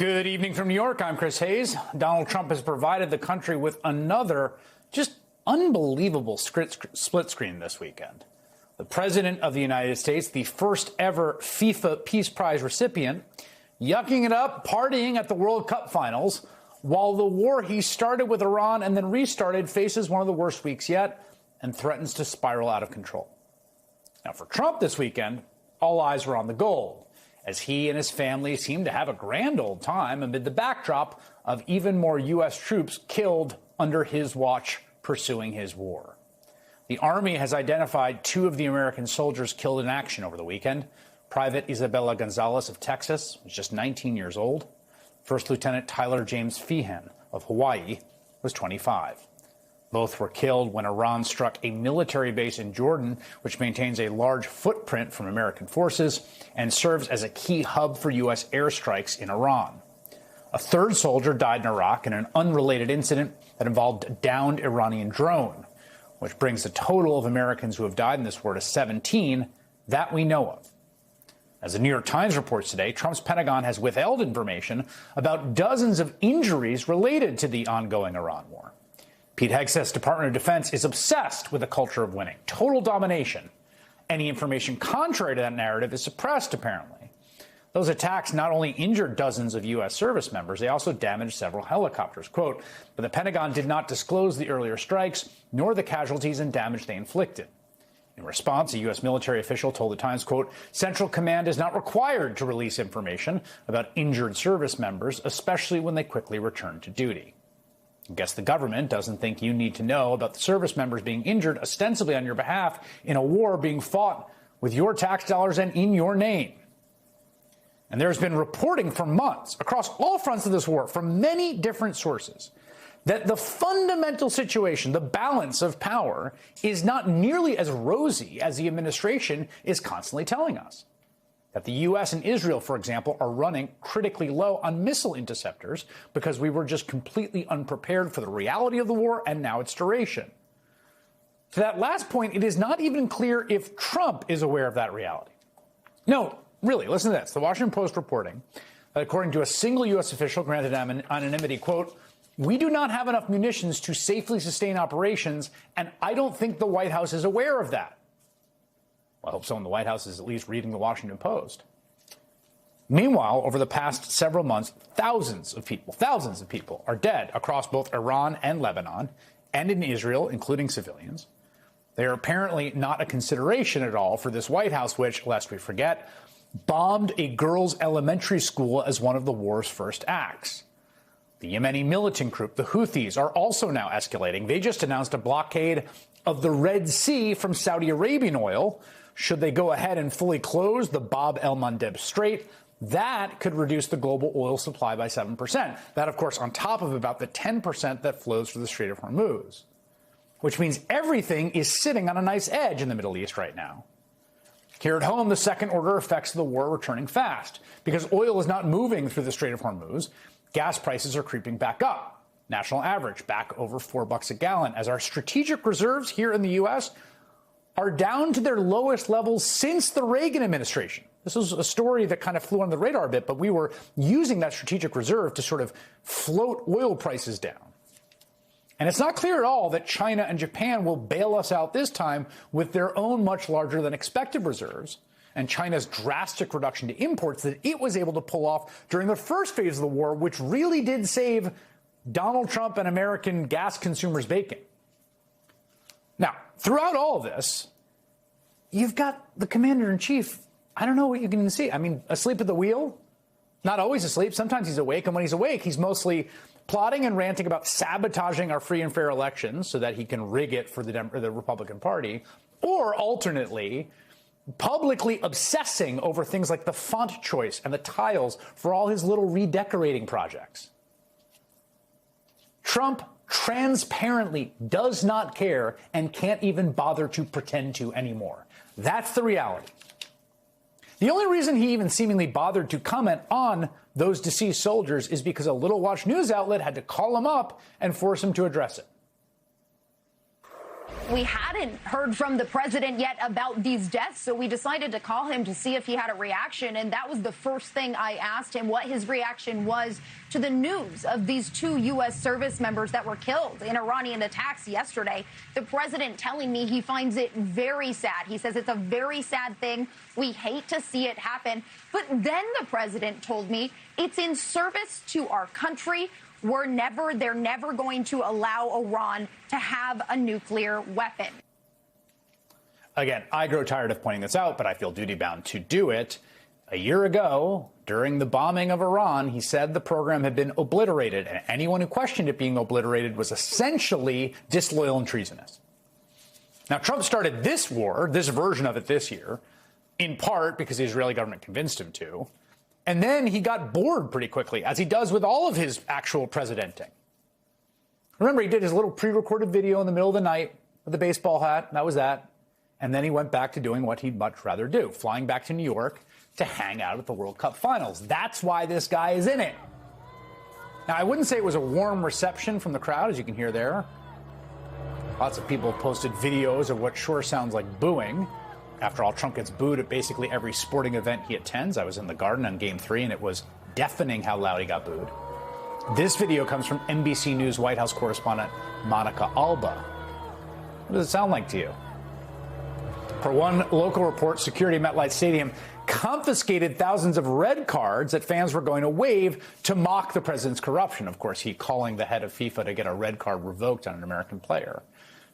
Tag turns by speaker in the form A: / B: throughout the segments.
A: Good evening from New York. I'm Chris Hayes. Donald Trump has provided the country with another just unbelievable split screen this weekend. The President of the United States, the first ever FIFA Peace Prize recipient, yucking it up, partying at the World Cup finals, while the war he started with Iran and then restarted faces one of the worst weeks yet and threatens to spiral out of control. Now, for Trump this weekend, all eyes were on the gold, as he and his family seemed to have a grand old time amid the backdrop of even more U.S. troops killed under his watch pursuing his war. The Army has identified 2 of the American soldiers killed in action over the weekend. Private Isabella Gonzalez of Texas was just 19 years old. First Lieutenant Tyler James Feehan of Hawaii was 25. Both were killed when Iran struck a military base in Jordan, which maintains a large footprint from American forces and serves as a key hub for U.S. airstrikes in Iran. A third soldier died in Iraq in an unrelated incident that involved a downed Iranian drone, which brings the total of Americans who have died in this war to 17 that we know of. As the New York Times reports today, Trump's Pentagon has withheld information about dozens of injuries related to the ongoing Iran war. Pete Hegseth's Department of Defense is obsessed with a culture of winning, total domination. Any information contrary to that narrative is suppressed, apparently. Those attacks not only injured dozens of U.S. service members, they also damaged several helicopters. Quote, but the Pentagon did not disclose the earlier strikes, nor the casualties and damage they inflicted. In response, a U.S. military official told the Times, quote, Central Command is not required to release information about injured service members, especially when they quickly return to duty. I guess the government doesn't think you need to know about the service members being injured ostensibly on your behalf in a war being fought with your tax dollars and in your name. And there's been reporting for months across all fronts of this war from many different sources that the fundamental situation, the balance of power, is not nearly as rosy as the administration is constantly telling us. That the U.S. and Israel, for example, are running critically low on missile interceptors because we were just completely unprepared for the reality of the war and now its duration. To that last point, it is not even clear if Trump is aware of that reality. No, really, listen to this. The Washington Post reporting that according to a single U.S. official granted anonymity, quote, we do not have enough munitions to safely sustain operations, and I don't think the White House is aware of that. Well, I hope someone in the White House is at least reading the Washington Post. Meanwhile, over the past several months, thousands of people are dead across both Iran and Lebanon, and in Israel, including civilians. They are apparently not a consideration at all for this White House, which, lest we forget, bombed a girls' elementary school as one of the war's first acts. The Yemeni militant group, the Houthis, are also now escalating. They just announced a blockade of the Red Sea from Saudi Arabian oil. Should they go ahead and fully close the Bab el-Mandeb Strait, that could reduce the global oil supply by 7%. That, of course, on top of about the 10% that flows through the Strait of Hormuz, which means everything is sitting on a nice edge in the Middle East right now. Here at home, the second-order effects of the war are returning fast. Because oil is not moving through the Strait of Hormuz, gas prices are creeping back up. National average back over $4 a gallon, as our strategic reserves here in the U.S. are down to their lowest levels since the Reagan administration. This was a story that kind of flew on the radar a bit, but we were using that strategic reserve to sort of float oil prices down. And it's not clear at all that China and Japan will bail us out this time with their own much larger than expected reserves and China's drastic reduction to imports that it was able to pull off during the first phase of the war, which really did save Donald Trump and American gas consumers bacon. Now, throughout all of this, you've got the commander-in-chief. I don't know what you can see. I mean, asleep at the wheel? Not always asleep. Sometimes he's awake. And when he's awake, he's mostly plotting and ranting about sabotaging our free and fair elections so that he can rig it for the Republican Party. Or alternately, publicly obsessing over things like the font choice and the tiles for all his little redecorating projects. Trump transparently does not care and can't even bother to pretend to anymore. That's the reality. The only reason he even seemingly bothered to comment on those deceased soldiers is because a Little Watch news outlet had to call him up and force him to address it.
B: We hadn't heard from the president yet about these deaths, so we decided to call him to see if he had a reaction. And that was the first thing I asked him, what his reaction was to the news of these 2 U.S. service members that were killed in Iranian attacks yesterday. The president telling me he finds it very sad. He says it's a very sad thing. We hate to see it happen. But then the president told me it's in service to our country. They're never going to allow Iran to have a nuclear weapon.
A: Again, I grow tired of pointing this out, but I feel duty-bound to do it. A year ago, during the bombing of Iran, he said the program had been obliterated, and anyone who questioned it being obliterated was essentially disloyal and treasonous. Now, Trump started this war, this version of it this year, in part because the Israeli government convinced him to. And then he got bored pretty quickly, as he does with all of his actual presidenting. Remember, he did his little pre-recorded video in the middle of the night with a baseball hat. That was that. And then he went back to doing what he'd much rather do, flying back to New York to hang out at the World Cup finals. That's why this guy is in it. Now, I wouldn't say it was a warm reception from the crowd, as you can hear there. Lots of people posted videos of what sure sounds like booing. After all, Trump gets booed at basically every sporting event he attends. I was in the Garden on Game 3, and it was deafening how loud he got booed. This video comes from NBC News White House correspondent Monica Alba. What does it sound like to you? Per one local report, security at MetLife Stadium confiscated thousands of red cards that fans were going to wave to mock the president's corruption. Of course, he calling the head of FIFA to get a red card revoked on an American player.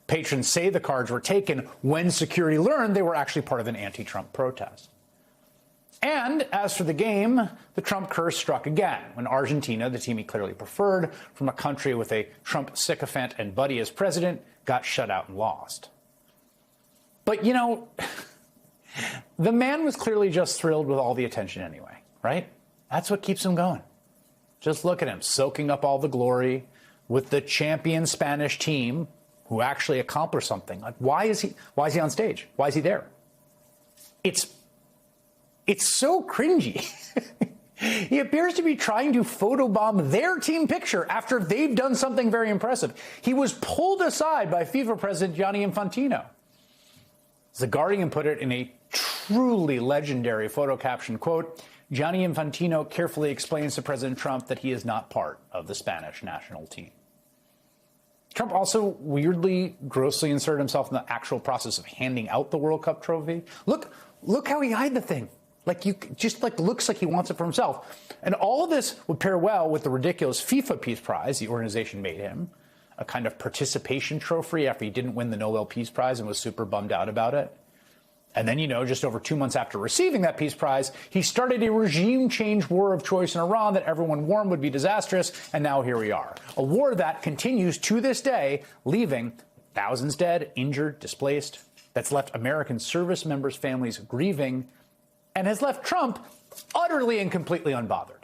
A: Patrons say the cards were taken when security learned they were actually part of an anti-Trump protest. And as for the game, the Trump curse struck again when Argentina, the team he clearly preferred from a country with a Trump sycophant and buddy as president, got shut out and lost. But, you know, the man was clearly just thrilled with all the attention anyway, right? That's what keeps him going. Just look at him soaking up all the glory with the champion Spanish team who actually accomplished something. Like, why is he on stage? Why is he there? It's so cringy. He appears to be trying to photobomb their team picture after they've done something very impressive. He was pulled aside by FIFA president Gianni Infantino. As The Guardian put it in a truly legendary photo caption, quote, Gianni Infantino carefully explains to President Trump that he is not part of the Spanish national team. Trump also weirdly, grossly inserted himself in the actual process of handing out the World Cup trophy. Look how he eyed the thing. Looks like he wants it for himself. And all of this would pair well with the ridiculous FIFA Peace Prize the organization made him, a kind of participation trophy after he didn't win the Nobel Peace Prize and was super bummed out about it. And then, just over 2 months after receiving that Peace Prize, he started a regime change war of choice in Iran that everyone warned would be disastrous. And now here we are. A war that continues to this day, leaving thousands dead, injured, displaced, that's left American service members' families grieving, and has left Trump utterly and completely unbothered.